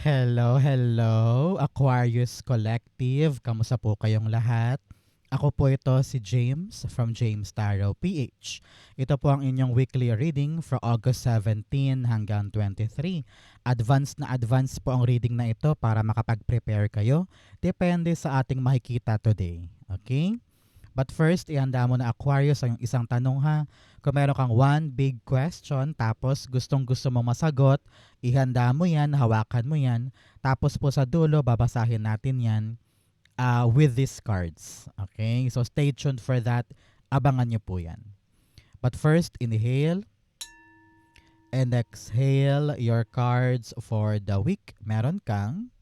Hello, hello, Aquarius Collective. Kamusta po kayong lahat? Ako po ito si James from James Tarot PH. Ito po ang inyong weekly reading for August 17 hanggang 23. Advance po ang reading na ito para makapag-prepare kayo. Depende sa ating makikita today. Okay? But first, ihanda mo na Aquarius ang isang tanong ha. Kung meron kang one big question, tapos gustong gusto mong masagot, ihanda mo yan, hawakan mo yan. Tapos po sa dulo, babasahin natin yan with these cards. Okay? So stay tuned for that. Abangan nyo po yan. But first, inhale and exhale your cards for the week. Meron kang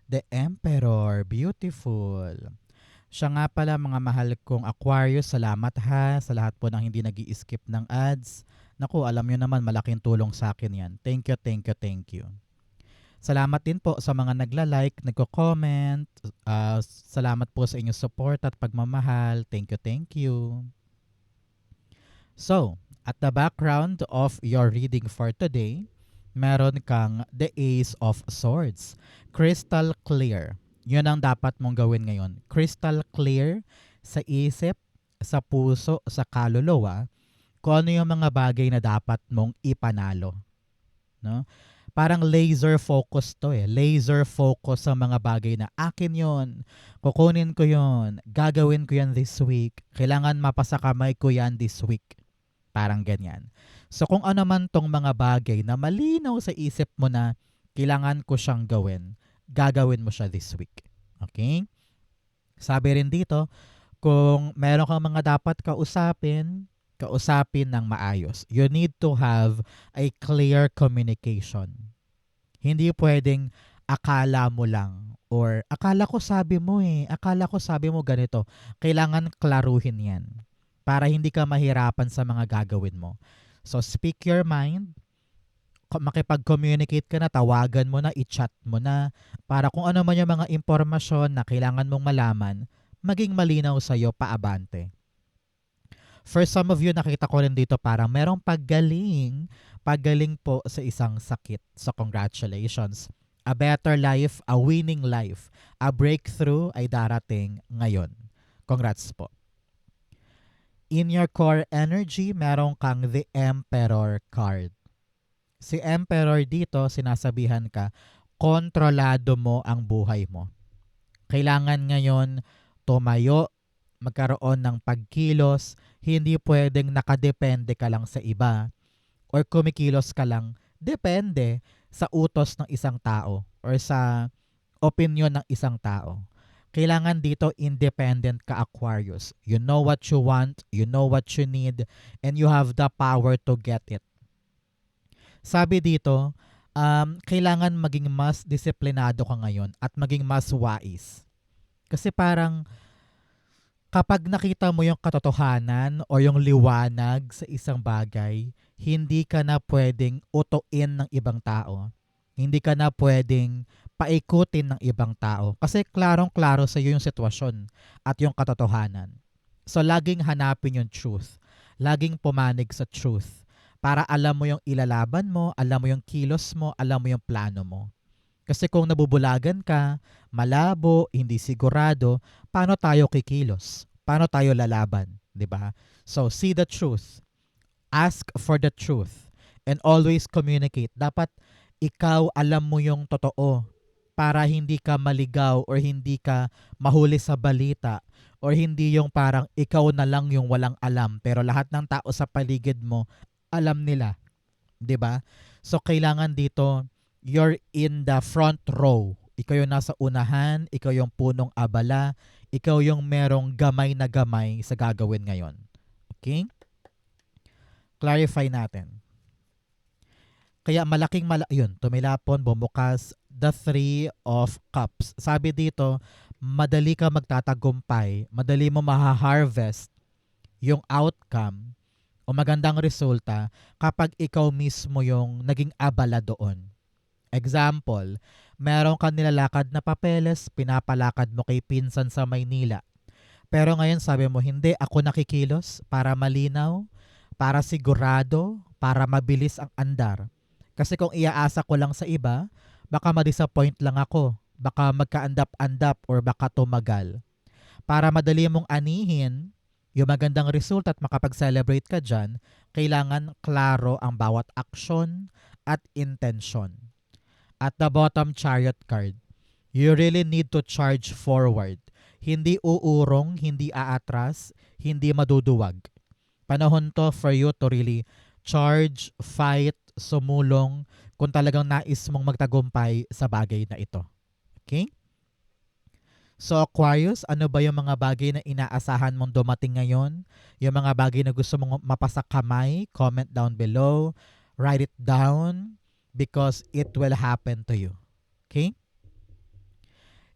the Emperor. Beautiful. Siya nga pala mga mahal kong Aquarius, salamat ha sa lahat po ng hindi nag-i-skip ng ads. Naku, alam nyo naman malaking tulong sa akin yan. Thank you, thank you, thank you. Salamat din po sa mga nagla-like, nagko-comment. Salamat po sa inyong support at pagmamahal. Thank you, thank you. So, at the background of your reading for today, meron kang the Ace of Swords. Crystal clear. Yun ang dapat mong gawin ngayon. Crystal clear sa isip, sa puso, sa kaluluwa, kung ano yung mga bagay na dapat mong ipanalo. No? Parang laser focus to eh. Laser focus sa mga bagay na akin yon. Kukunin ko yon. Gagawin ko yan this week. Kailangan mapasa kamay ko yan this week. Parang ganyan. So kung ano man tong mga bagay na malinaw sa isip mo na kailangan ko siyang gawin, gagawin mo siya this week. Okay? Sabi rin dito, kung meron kang mga dapat kausapin ng maayos. You need to have a clear communication. Hindi pwedeng akala mo lang or akala ko sabi mo ganito. Kailangan klaruhin yan para hindi ka mahirapan sa mga gagawin mo. So speak your mind, makipag-communicate ka na, tawagan mo na, i-chat mo na, para kung ano man yung mga impormasyon na kailangan mong malaman, maging malinaw sa'yo paabante. For some of you, nakita ko rin dito parang merong paggaling po sa isang sakit. So congratulations. A better life, a winning life, a breakthrough ay darating ngayon. Congrats po. In your core energy, meron kang the Emperor card. Si Emperor dito, sinasabihan ka, kontrolado mo ang buhay mo. Kailangan ngayon tumayo, magkaroon ng pagkilos, hindi pwedeng nakadepende ka lang sa iba or kumikilos ka lang depende sa utos ng isang tao or sa opinion ng isang tao. Kailangan dito independent ka, Aquarius. You know what you want, you know what you need, and you have the power to get it. Sabi dito, kailangan maging mas disiplinado ka ngayon at maging mas wais. Kasi parang kapag nakita mo yung katotohanan o yung liwanag sa isang bagay, hindi ka na pwedeng utuin ng ibang tao. Hindi ka na pwedeng paikutin ng ibang tao. Kasi klarong-klaro sa iyo yung sitwasyon at yung katotohanan. So laging hanapin yung truth. Laging pumanig sa truth. Para alam mo yung ilalaban mo, alam mo yung kilos mo, alam mo yung plano mo. Kasi kung nabubulagan ka, malabo, hindi sigurado, paano tayo kikilos? Paano tayo lalaban? 'Di ba? So, see the truth. Ask for the truth. And always communicate. Dapat ikaw alam mo yung totoo para hindi ka maligaw or hindi ka mahuli sa balita or hindi yung parang ikaw na lang yung walang alam pero lahat ng tao sa paligid mo alam nila, 'di ba? So kailangan dito you're in the front row. Ikaw yung nasa unahan, ikaw yung punong abala, ikaw yung merong gamay na gamay sa gagawin ngayon. Okay? Clarify natin. Kaya yun, tumilapon, bumukas, the Three of Cups. Sabi dito, madali ka magtatagumpay, madali mo maha-harvest yung outcome o magandang resulta kapag ikaw mismo yung naging abala doon. Example, meron kang nilalakad na papeles, pinapalakad mo kay pinsan sa Maynila. Pero ngayon sabi mo, hindi, ako nakikilos para malinaw, para sigurado, para mabilis ang andar. Kasi kung iaasa ko lang sa iba, Baka ma-disappoint lang ako. Baka magka-andap-andap or baka tumagal. Para madali mong anihin yung magandang result at makapag-celebrate ka dyan, kailangan klaro ang bawat aksyon at intention. At the bottom, Chariot card. You really need to charge forward. Hindi uurong, hindi aatras, hindi maduduwag. Panahon to for you to really charge, fight, sumulong kung talagang nais mong magtagumpay sa bagay na ito. Okay? So Aquarius, ano ba yung mga bagay na inaasahan mong dumating ngayon? Yung mga bagay na gusto mong mapasakamay? Comment down below. Write it down because it will happen to you. Okay?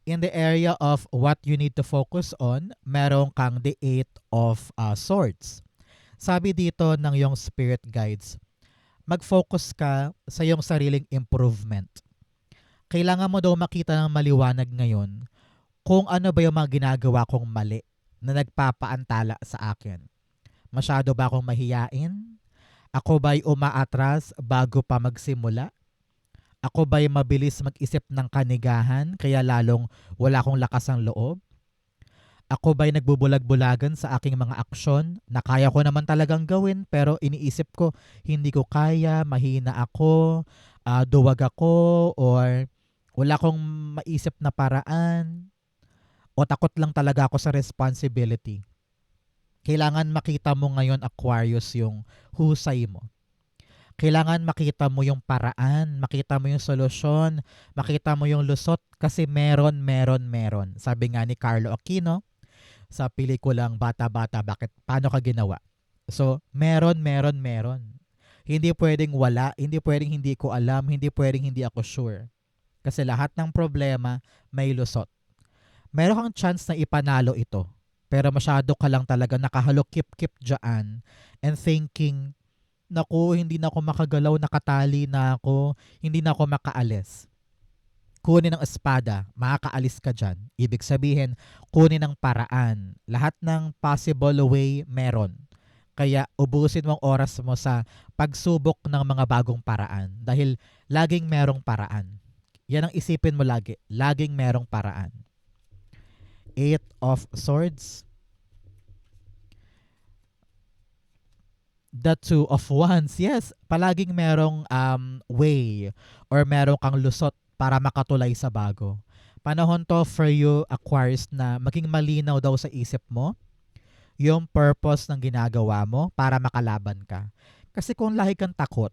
In the area of what you need to focus on, meron kang the Eight of Swords. Sabi dito ng iyong spirit guides, mag-focus ka sa iyong sariling improvement. Kailangan mo daw makita ng maliwanag ngayon kung ano ba yung mga ginagawa kong mali na nagpapaantala sa akin. Masyado ba akong mahiyain? Ako ba'y umaatras bago pa magsimula? Ako ba'y mabilis mag-isip ng kanigahan kaya lalong wala akong lakas ng loob? Ako ba'y nagbubulag-bulagan sa aking mga aksyon na kaya ko naman talagang gawin pero iniisip ko hindi ko kaya, mahina ako, duwag ako, or wala akong maisip na paraan, o takot lang talaga ako sa responsibility. Kailangan makita mo ngayon, Aquarius, yung husay mo. Kailangan makita mo yung paraan, makita mo yung solusyon, makita mo yung lusot kasi meron. Sabi nga ni Carlo Aquino sa pelikulang Bata-Bata, paano ka ginawa? So, meron. Hindi pwedeng wala, hindi pwedeng hindi ko alam, hindi pwedeng hindi ako sure. Kasi lahat ng problema may lusot. Meron kang chance na ipanalo ito. Pero masyado ka lang talaga nakahalokip-kip dyan and thinking, naku, hindi na ako makagalaw, nakatali na ako, hindi na ako makaalis. Kunin ng espada, makakaalis ka dyan. Ibig sabihin, kunin ng paraan. Lahat ng possible way meron. Kaya ubusin mo ang oras mo sa pagsubok ng mga bagong paraan. Dahil laging merong paraan. Yan ang isipin mo lagi. Laging merong paraan. Eight of Swords. The Two of Wands. Yes, palaging merong way or merong kang lusot para makatulay sa bago. Panahon to for you, Aquarius, na maging malinaw daw sa isip mo yung purpose ng ginagawa mo para makalaban ka. Kasi kung lahi kang takot,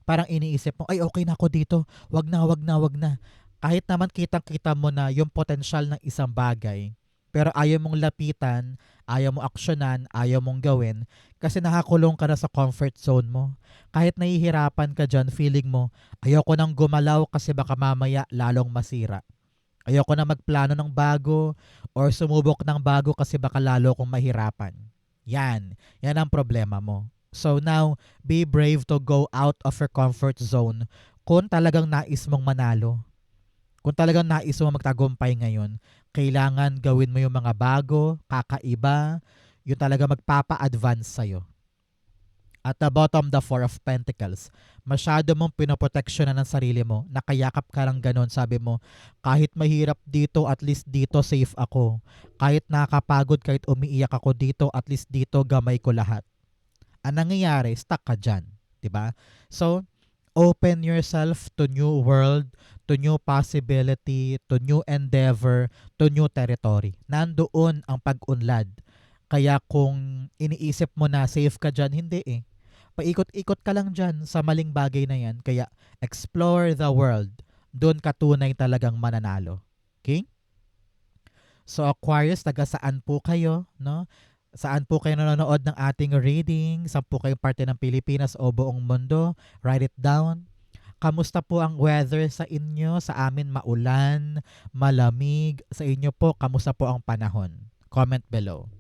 parang iniisip mo, ay okay na ako dito, wag na. Kahit naman kitang-kita mo na yung potensyal ng isang bagay, pero ayaw mong lapitan, ayaw mong aksyonan, ayaw mong gawin kasi nakakulong ka na sa comfort zone mo. Kahit nahihirapan ka dyan, feeling mo, ayoko nang gumalaw kasi baka mamaya lalong masira. Ayoko na magplano ng bago or sumubok ng bago kasi baka lalo kong mahirapan. Yan ang problema mo. So now, be brave to go out of your comfort zone kung talagang nais mong manalo. Kung talagang nais mo magtagumpay ngayon, kailangan gawin mo yung mga bago, kakaiba, yung talaga magpapa-advance sa'yo. At the bottom, the Four of Pentacles. Masyado mong pinoproteksyonan ng sarili mo. Nakayakap ka lang ganun. Sabi mo, kahit mahirap dito, at least dito safe ako. Kahit nakakapagod, kahit umiiyak ako dito, at least dito gamay ko lahat. Ang nangyayari, stuck ka dyan. Diba? So, open yourself to new world, to new possibility, to new endeavor, to new territory. Nandoon ang pag-unlad. Kaya kung iniisip mo na safe ka dyan, hindi eh. Paikot-ikot ka lang dyan sa maling bagay na yan. Kaya explore the world. Doon ka tunay talagang mananalo. Okay? So Aquarius, taga saan po kayo? No? Saan po kayo nanonood ng ating reading? Saan po kayong parte ng Pilipinas o buong mundo? Write it down. Kamusta po ang weather sa inyo? Sa amin maulan, malamig. Sa inyo po, kamusta po ang panahon? Comment below.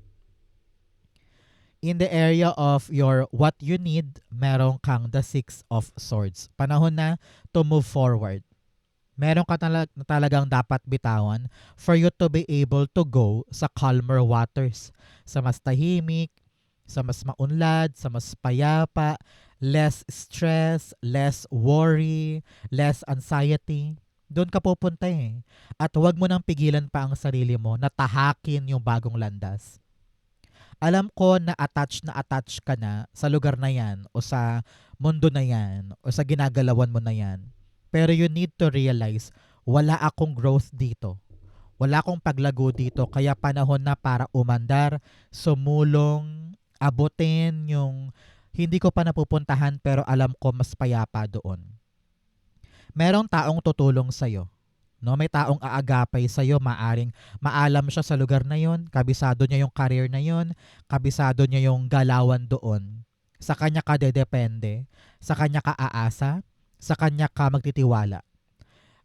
In the area of your what you need, meron kang the Six of Swords. Panahon na to move forward. Meron ka talagang dapat bitawan for you to be able to go sa calmer waters. Sa mas tahimik, sa mas maunlad, sa mas payapa. less stress, less worry, less anxiety. Doon ka pupunta eh. At huwag mo nang pigilan pa ang sarili mo na tahakin yung bagong landas. Alam ko na attach ka na sa lugar na yan o sa mundo na yan o sa ginagalawan mo na yan. Pero you need to realize, wala akong growth dito. Wala akong paglago dito, kaya panahon na para umandar, sumulong, abutin yung hindi ko pa napupuntahan pero alam ko mas payapa doon. Merong taong tutulong sa'yo. No, may taong aagapay sa iyo, maaring maalam siya sa lugar na 'yon, kabisado niya yung career na 'yon, kabisado niya yung galawan doon. Sa kanya ka dedepende, sa kanya ka aasa, sa kanya ka magtitiwala.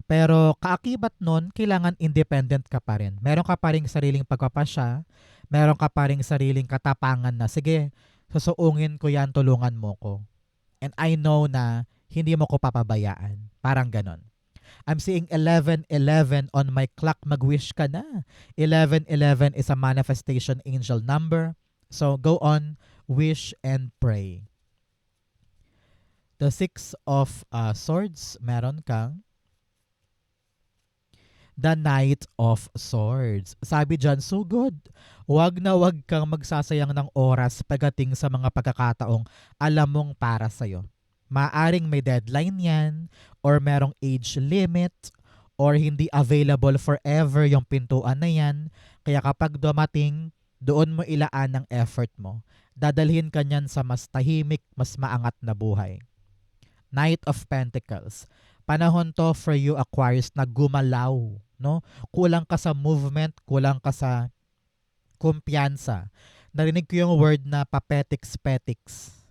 Pero kaakibat nun, kailangan independent ka pa rin. Meron ka pa ring sariling pagpapasya, meron ka pa ring sariling katapangan na, sige, susuungin ko yan, tulungan mo ko. And I know na hindi mo ko papabayaan. Parang ganon. I'm seeing 1111 on my clock. Mag-wish ka na. 1111 is a manifestation angel number. So go on, wish and pray. The Six of Swords, meron kang the Knight of Swords. Sabi dyan, so good. Wag na wag kang magsasayang ng oras pagdating sa mga pagkakataong alam mong para sa'yo. Maaring may deadline yan, or merong age limit, or hindi available forever yung pintuan na yan. Kaya kapag dumating, doon mo ilaan ng effort mo. Dadalhin ka niyan sa mas tahimik, mas maangat na buhay. Knight of Pentacles. Panahon to for you, Aquarius, na gumalaw. No? Kulang ka sa movement, kulang ka sa kumpiyansa. Narinig ko yung word na papetiks-petiks.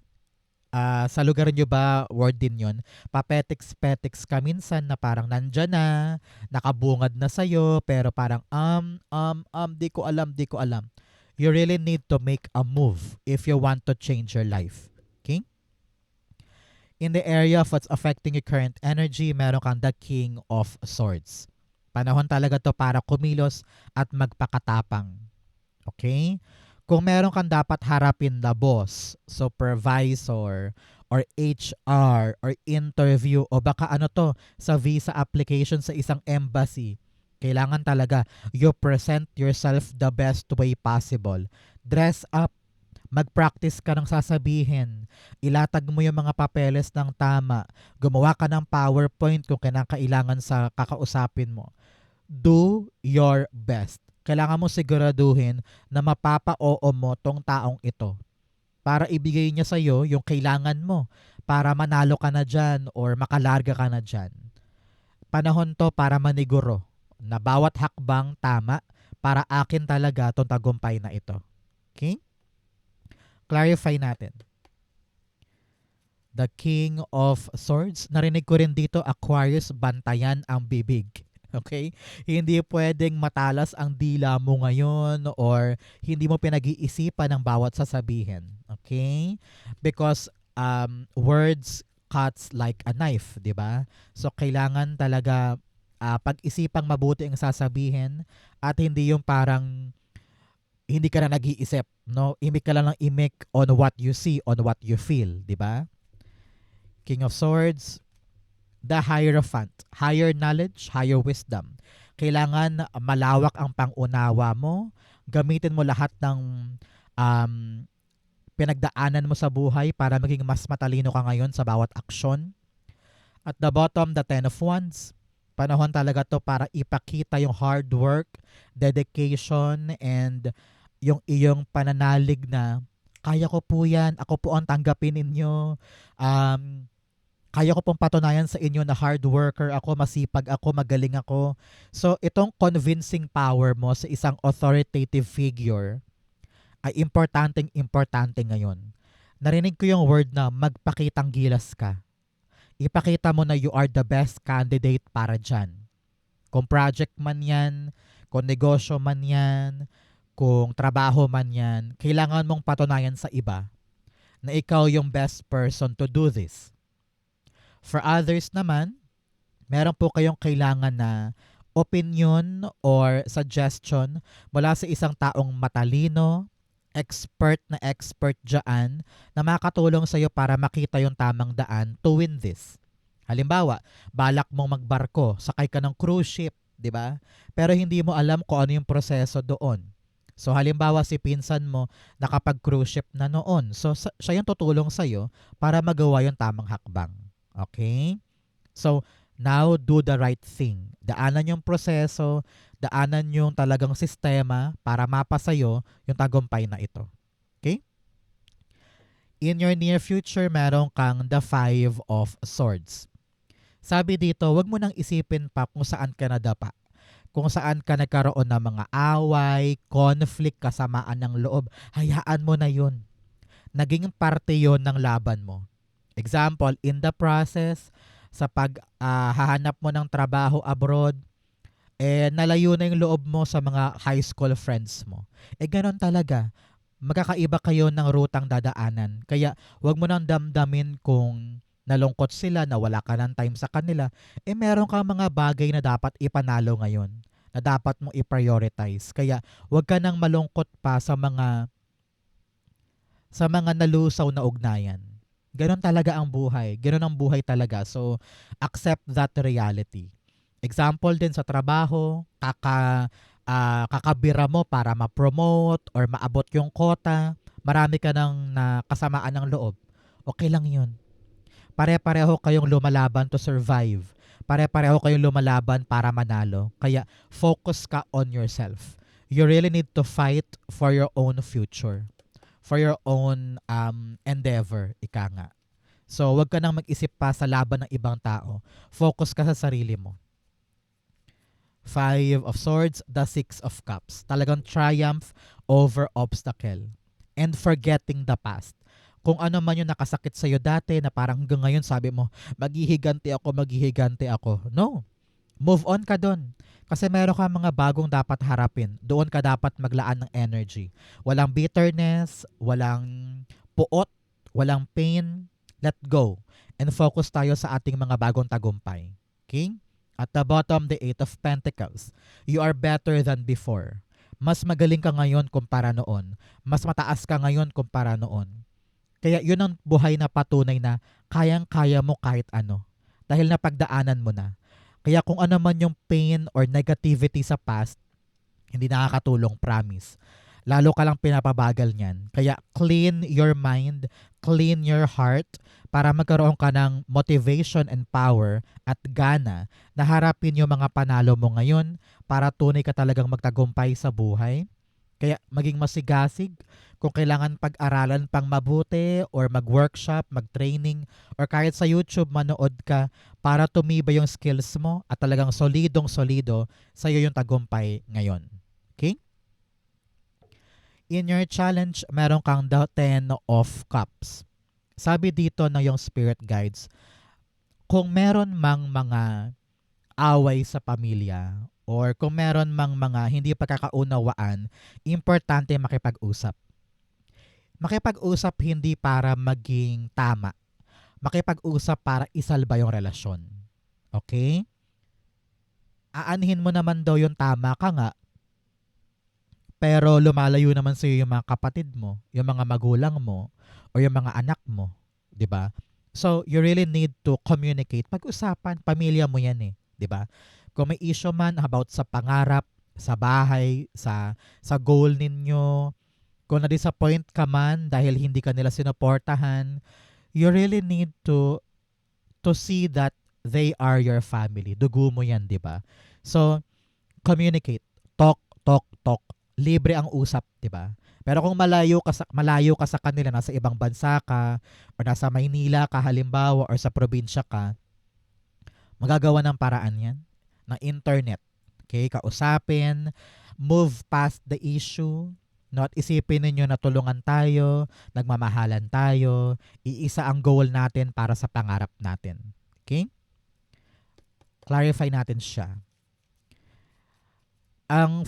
Sa lugar nyo ba, word din yon? Papetiks-petiks ka minsan na parang nandyan na, nakabungad na sa'yo, pero parang di ko alam. You really need to make a move if you want to change your life. Okay? In the area of what's affecting your current energy, meron kang the King of Swords. Panahon talaga to para kumilos at magpakatapang. Okay? Kung meron kang dapat harapin na boss, supervisor, or HR, or interview, o baka sa visa application sa isang embassy, kailangan talaga you present yourself the best way possible. Dress up. Mag-practice ka ng sasabihin. Ilatag mo yung mga papeles ng tama. Gumawa ka ng PowerPoint kung kinakailangan sa kakausapin mo. Do your best. Kailangan mo siguraduhin na mapapa-oo mo tong taong ito para ibigay niya sa'yo yung kailangan mo para manalo ka na dyan or makalarga ka na dyan. Panahon to para maniguro na bawat hakbang tama para akin talaga tong tagumpay na ito. Okay? Clarify natin. The King of Swords. Narinig ko rin dito, Aquarius, bantayan ang bibig. Okay? Hindi pwedeng matalas ang dila mo ngayon or hindi mo pinag-iisipan ang bawat sasabihin. Okay? Because words cuts like a knife, di ba? So, kailangan talaga pag-isipang mabuti ang sasabihin at hindi yung parang hindi ka na nag-iisip, no? Imik ka lang ng imik on what you see, on what you feel, di ba? King of Swords, the Hierophant, higher knowledge, higher wisdom. Kailangan malawak ang pangunawa mo, gamitin mo lahat ng pinagdaanan mo sa buhay para maging mas matalino ka ngayon sa bawat aksyon. At the bottom, the Ten of Wands. Panahon talaga to para ipakita yung hard work, dedication, and yung iyong pananalig na kaya ko po yan, ako po ang tanggapin ninyo. Kaya ko pong patunayan sa inyo na hard worker ako, masipag ako, magaling ako. So itong convincing power mo sa isang authoritative figure ay importante ngayon. Narinig ko yung word na magpakitang gilas ka. Ipakita mo na you are the best candidate para dyan. Kung project man yan, kung negosyo man yan, kung trabaho man yan, kailangan mong patunayan sa iba na ikaw yung best person to do this. For others naman, meron po kayong kailangan na opinion or suggestion mula sa isang taong matalino, expert dyan na makakatulong sa'yo para makita yung tamang daan to win this. Halimbawa, balak mong magbarko, sakay ka ng cruise ship, di ba? Pero hindi mo alam kung ano yung proseso doon. So halimbawa si pinsan mo nakapag-cruise ship na noon. So siya yung tutulong sa'yo para magawa yung tamang hakbang. Okay? So now do the right thing. Daanan yung proseso, daanan yung talagang sistema para mapasayo yung tagumpay na ito. Okay? In your near future, meron kang the Five of Swords. Sabi dito, wag mo nang isipin pa kung saan ka nadapa. Kung saan ka nagkaroon ng mga away, conflict, kasamaan ng loob. Hayaan mo na yun. Naging parte yon ng laban mo. Example, in the process, sa paghahanap mo ng trabaho abroad, nalayo na yung loob mo sa mga high school friends mo. Ganon talaga. Magkakaiba kayo ng rutang dadaanan. Kaya wag mo nang damdamin kung nalungkot sila, na wala ka ng time sa kanila, meron kang mga bagay na dapat ipanalo ngayon, na dapat mong i-prioritize. Kaya wag ka nang malungkot pa sa mga nalusaw na ugnayan. Ganon talaga ang buhay. Ganon ang buhay talaga. So, accept that reality. Example din sa trabaho, kakabira mo para ma-promote or maabot yung quota, marami ka nang kasamaan ng loob. Okay lang yun. Pare-pareho kayong lumalaban to survive. Pare-pareho kayong lumalaban para manalo. Kaya focus ka on yourself. You really need to fight for your own future. For your own endeavor, ika nga. So, wag ka nang mag-isip pa sa laban ng ibang tao. Focus ka sa sarili mo. Five of Swords, the Six of Cups. Talagang triumph over obstacle. And forgetting the past. Kung ano man yung nakasakit sa'yo dati na parang hanggang ngayon sabi mo, maghihiganti ako. No. Move on ka dun. Kasi meron ka mga bagong dapat harapin. Doon ka dapat maglaan ng energy. Walang bitterness, walang puot, walang pain. Let go. And focus tayo sa ating mga bagong tagumpay. Okay? At the bottom, the Eight of Pentacles. You are better than before. Mas magaling ka ngayon kumpara noon. Mas mataas ka ngayon kumpara noon. Kaya yun ang buhay na patunay na kayang-kaya mo kahit ano. Dahil napagdaanan mo na. Kaya kung ano man yung pain or negativity sa past, hindi nakakatulong, promise. Lalo ka lang pinapabagal niyan. Kaya clean your mind, clean your heart, para magkaroon ka ng motivation and power at gana na harapin yung mga panalo mo ngayon para tunay ka talagang magtagumpay sa buhay. Kaya maging masigasig, kung kailangan pag-aralan pang mabuti or mag-workshop, mag-training, or kahit sa YouTube manood ka para tumibay yung skills mo at talagang solidong-solido sa'yo yung tagumpay ngayon. Okay? In your challenge, meron kang the Ten of Cups. Sabi dito ng yung spirit guides, kung meron mang mga away sa pamilya or kung meron mang mga hindi pagkakaunawaan, importante makipag-usap. Makipag-usap hindi para maging tama. Makipag-usap para isalba yung relasyon. Okay? Aanhin mo naman daw yung tama ka nga, pero lumalayo naman sa'yo yung mga kapatid mo, yung mga magulang mo, o yung mga anak mo. 'Di ba? So, you really need to communicate. Pag-usapan, pamilya mo yan eh. 'Di ba? Kung may issue man about sa pangarap, sa bahay, sa goal ninyo, kung na-disappoint ka man dahil hindi ka nila sinuportahan, you really need to see that they are your family. Dugo mo yan, di ba? So, communicate. Talk, talk, talk. Libre ang usap, di ba? Pero kung malayo ka sa kanila, nasa ibang bansa ka, or nasa Maynila ka halimbawa, or sa probinsya ka, magagawa ng paraan yan. Ng internet. Okay? Kausapin, move past the issue. Not isipin ninyo na tulungan tayo, nagmamahalan tayo, iisa ang goal natin para sa pangarap natin. Okay? Clarify natin siya.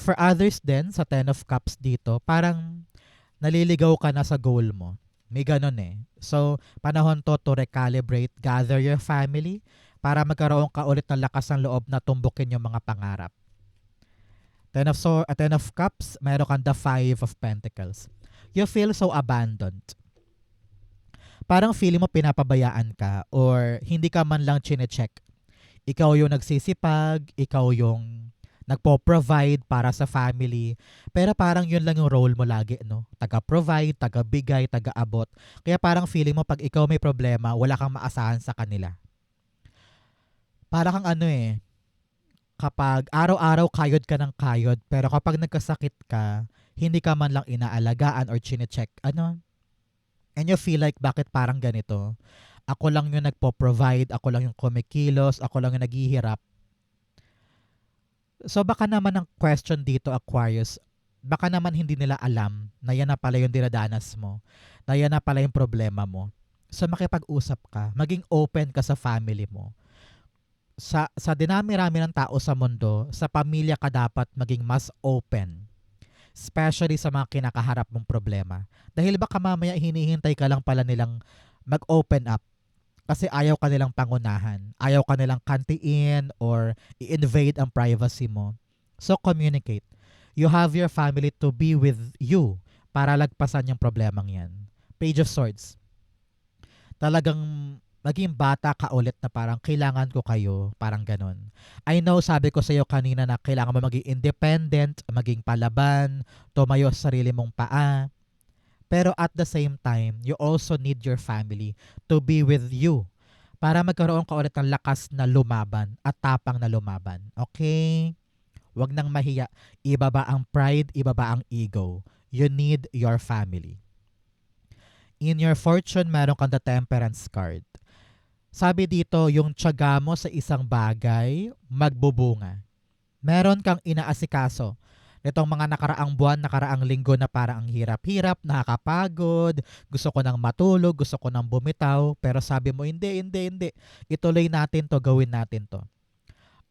For others din, sa Ten of Cups dito, parang naliligaw ka na sa goal mo. May ganun eh. So, panahon to recalibrate, gather your family, para magkaroon ka ulit ng lakas ng loob na tumbukin yung mga pangarap. Ten of Cups, meron kang the Five of Pentacles. You feel so abandoned. Parang feeling mo pinapabayaan ka or hindi ka man lang chine-check. Ikaw yung nagsisipag, ikaw yung nagpo-provide para sa family. Pero parang yun lang yung role mo lagi, no? Taga-provide, taga-bigay, taga-abot. Kaya parang feeling mo pag ikaw may problema, wala kang maasahan sa kanila. Para kang ano kapag araw-araw kayod ka ng kayod, pero kapag nagkasakit ka, hindi ka man lang inaalagaan or chine-check. Ano? And you feel like, bakit parang ganito? Ako lang yung nagpo-provide, ako lang yung kumikilos, ako lang yung naghihirap. So baka naman ang question dito, Aquarius, baka naman hindi nila alam na yan na pala yung dinadanas mo, na yan na pala yung problema mo. So makipag-usap ka, maging open ka sa family mo. Sa dinami-rami ng tao sa mundo, sa pamilya ka dapat maging mas open. Especially sa mga kinakaharap mong problema. Dahil baka mamaya hinihintay ka lang pala nilang mag-open up kasi ayaw ka nilang pangunahan. Ayaw ka nilang kantiin or i-invade ang privacy mo. So communicate. You have your family to be with you para lagpasan yung problemang yan. Page of Swords. Talagang maging bata ka ulit na parang kailangan ko kayo, parang ganun. I know, sabi ko sa iyo kanina na kailangan mo maging independent, maging palaban, tumayo sa sarili mong paa. Pero at the same time, you also need your family to be with you para magkaroon ka ulit ng lakas na lumaban at tapang na lumaban. Okay? Huwag nang mahiya. Ibaba ang pride, ibaba ang ego. You need your family. In your fortune, meron kang the Temperance card. Sabi dito, yung tiyaga mo sa isang bagay, magbubunga. Meron kang inaasikaso. Nitong mga nakaraang buwan, nakaraang linggo na parang ang hirap-hirap, nakakapagod, gusto ko nang matulog, gusto ko nang bumitaw, pero sabi mo, hindi. Ituloy natin to, gawin natin to.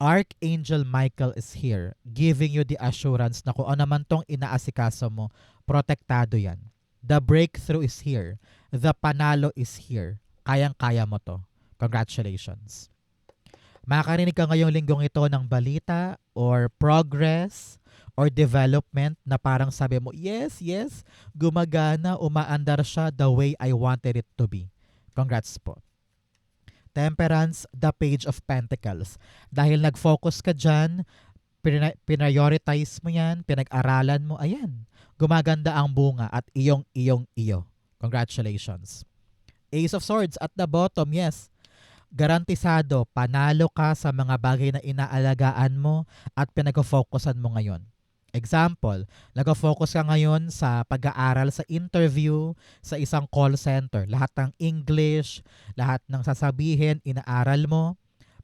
Archangel Michael is here, giving you the assurance na kung ano man tong inaasikaso mo, protektado yan. The breakthrough is here. The panalo is here. Kayang-kaya mo to. Congratulations. Makakarinig ka ngayong linggong ito ng balita or progress or development na parang sabi mo, yes, gumagana, umaandar siya the way I wanted it to be. Congrats po. Temperance, the Page of Pentacles. Dahil nag-focus ka dyan, prioritize mo yan, pinag-aralan mo, ayan, gumaganda ang bunga at iyo. Congratulations. Ace of Swords at the bottom, yes. Garantisado, panalo ka sa mga bagay na inaalagaan mo at pinag-focusan mo ngayon. Example, nag-focus ka ngayon sa pag-aaral sa interview sa isang call center. Lahat ng English, lahat ng sasabihin, inaaral mo.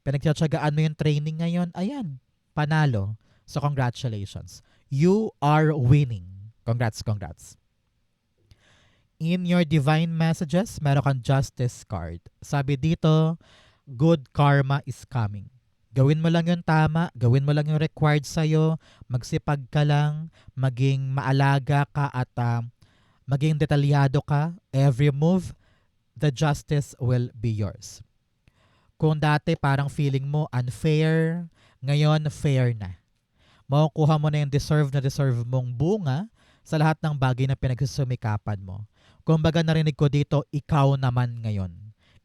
Pinagtsatsagaan mo yung training ngayon, ayan, panalo. So congratulations. You are winning. Congrats. In your divine messages, meron kang Justice card. Sabi dito, good karma is coming. Gawin mo lang yung tama, gawin mo lang yung required sa'yo, magsipag ka lang, maging maalaga ka at maging detalyado ka. Every move, the justice will be yours. Kung dati parang feeling mo unfair, ngayon fair na. Makukuha mo na yung deserve mong bunga sa lahat ng bagay na pinagsusumikapan mo. Kumbaga narinig ko dito, ikaw naman ngayon.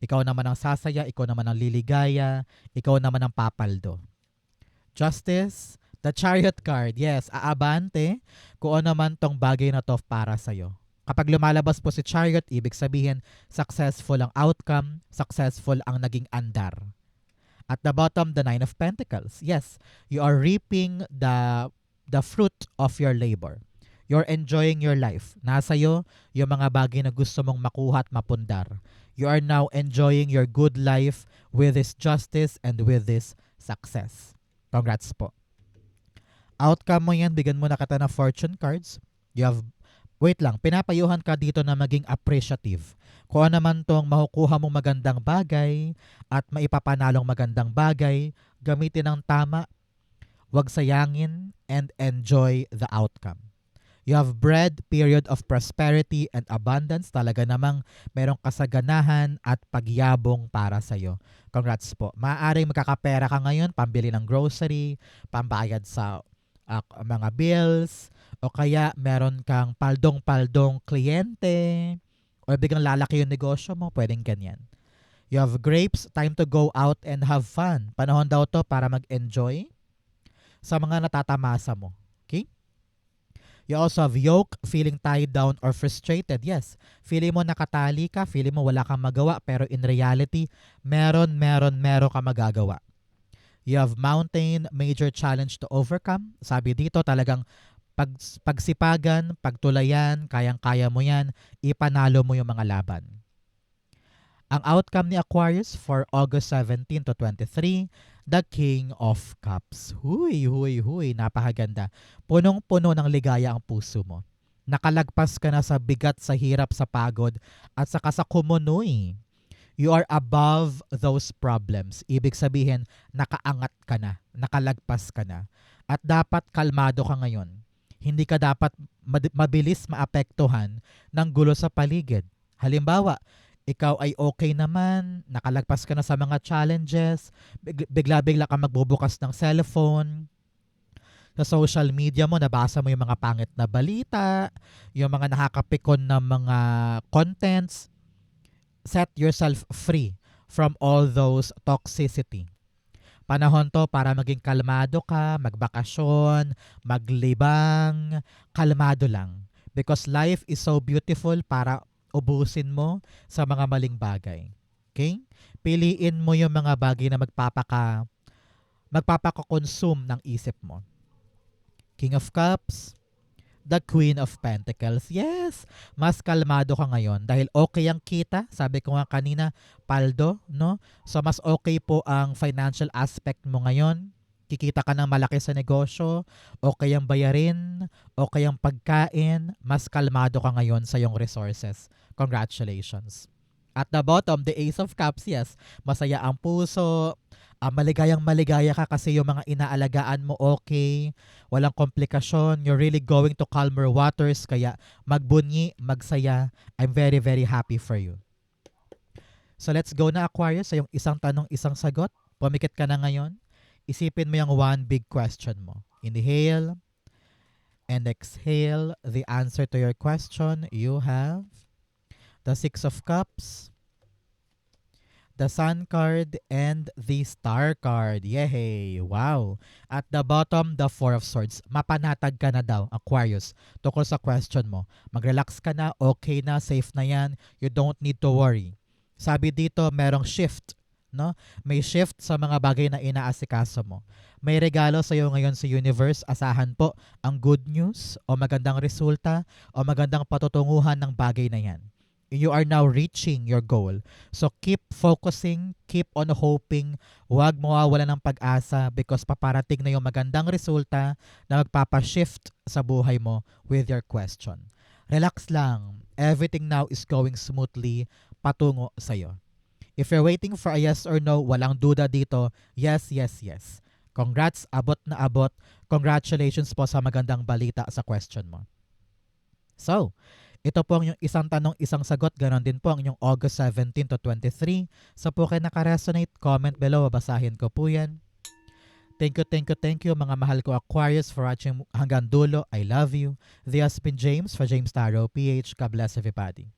Ikaw naman ang sasaya, ikaw naman ang liligaya, ikaw naman ang papaldo. Justice, the Chariot card, yes, aabante kung ano man tong bagay na to para sa'yo. Kapag lumalabas po si Chariot, ibig sabihin, successful ang outcome, successful ang naging andar. At the bottom, the Nine of Pentacles. Yes, you are reaping the fruit of your labor. You're enjoying your life. Nasa iyo yung mga bagay na gusto mong makuha at mapundar. You are now enjoying your good life with this justice and with this success. Congrats po. Outcome mo yan, bigyan mo na kita ng fortune cards. Wait lang, pinapayuhan ka dito na maging appreciative. Kung ano man tong makukuha mong magandang bagay at maipapanalong magandang bagay, gamitin ng tama, huwag sayangin, and enjoy the outcome. You have bred period of prosperity and abundance. Talaga namang merong kasaganahan at pagyabong para sa'yo. Congrats po. Maaaring magkakapera ka ngayon, pambili ng grocery, pambayad sa mga bills, o kaya meron kang paldong-paldong kliyente, o biglang lalaki yung negosyo mo, pwedeng ganyan. You have grapes, time to go out and have fun. Panahon daw to para mag-enjoy sa mga natatamasa mo. Okay? You also have yoke, feeling tied down or frustrated. Yes, feeling mo nakatali ka, feeling mo wala kang magawa, pero in reality, meron ka magagawa. You have mountain, major challenge to overcome. Sabi dito talagang pagsipagan, pagtulayan, kayang-kaya mo yan, ipanalo mo yung mga laban. Ang outcome ni Aquarius for August 17 to 23, the King of Cups. Huy, napakaganda. Punong-puno ng ligaya ang puso mo. Nakalagpas ka na sa bigat, sa hirap, sa pagod, at saka sa kumunoy. You are above those problems. Ibig sabihin, nakaangat ka na, nakalagpas ka na. At dapat kalmado ka ngayon. Hindi ka dapat mabilis maapektuhan ng gulo sa paligid. Halimbawa, ikaw ay okay naman, nakalagpas ka na sa mga challenges, bigla-bigla ka magbubukas ng cellphone, sa social media mo, nabasa mo yung mga pangit na balita, yung mga nakakapikon na mga contents. Set yourself free from all those toxicity. Panahon to para maging kalmado ka, magbakasyon, maglibang, kalmado lang. Because life is so beautiful para ubusin mo sa mga maling bagay. Okay? Piliin mo yung mga bagay na magpapaka-consume ng isip mo. King of Cups, the Queen of Pentacles. Yes, mas kalmado ka ngayon dahil okay ang kita. Sabi ko nga kanina, paldo, no? So mas okay po ang financial aspect mo ngayon. Kikita ka ng malaki sa negosyo, okay ang bayarin, okay ang pagkain, mas kalmado ka ngayon sa iyong resources. Congratulations. At the bottom, the Ace of Cups, yes, masaya ang puso, maligayang-maligaya ka kasi yung mga inaalagaan mo okay, walang komplikasyon, you're really going to calmer waters, kaya magbunyi, magsaya. I'm very, very happy for you. So let's go na Aquarius sa yung isang tanong, isang sagot. Pumikit ka na ngayon. Isipin mo yung one big question mo. Inhale and exhale the answer to your question. You have the Six of Cups, the Sun card, and the Star card. Yay! Wow! At the bottom, the Four of Swords. Mapanatag ka na daw, Aquarius, tungkol sa question mo. Mag-relax ka na, okay na, safe na yan. You don't need to worry. Sabi dito, merong shift. No? May shift sa mga bagay na inaasikaso mo. May regalo sa iyo ngayon sa universe. Asahan po ang good news o magandang resulta o magandang patutunguhan ng bagay na yan. You are now reaching your goal. So keep focusing, keep on hoping. Huwag mawawala ng pag-asa because paparating na yung magandang resulta na magpapashift sa buhay mo with your question. Relax lang. Everything now is going smoothly patungo sa'yo. If you're waiting for a yes or no, walang duda dito. Yes, yes, yes. Congrats, abot na abot. Congratulations po sa magandang balita sa question mo. So, ito po ang yung isang tanong, isang sagot. Ganon din po ang yung August 17 to 23. So po kayo nakaresonate, comment below. Babasahin ko po yan. Thank you mga mahal ko Aquarius for watching hanggang dulo. I love you. This has been James for James Tarot PH. God bless everybody.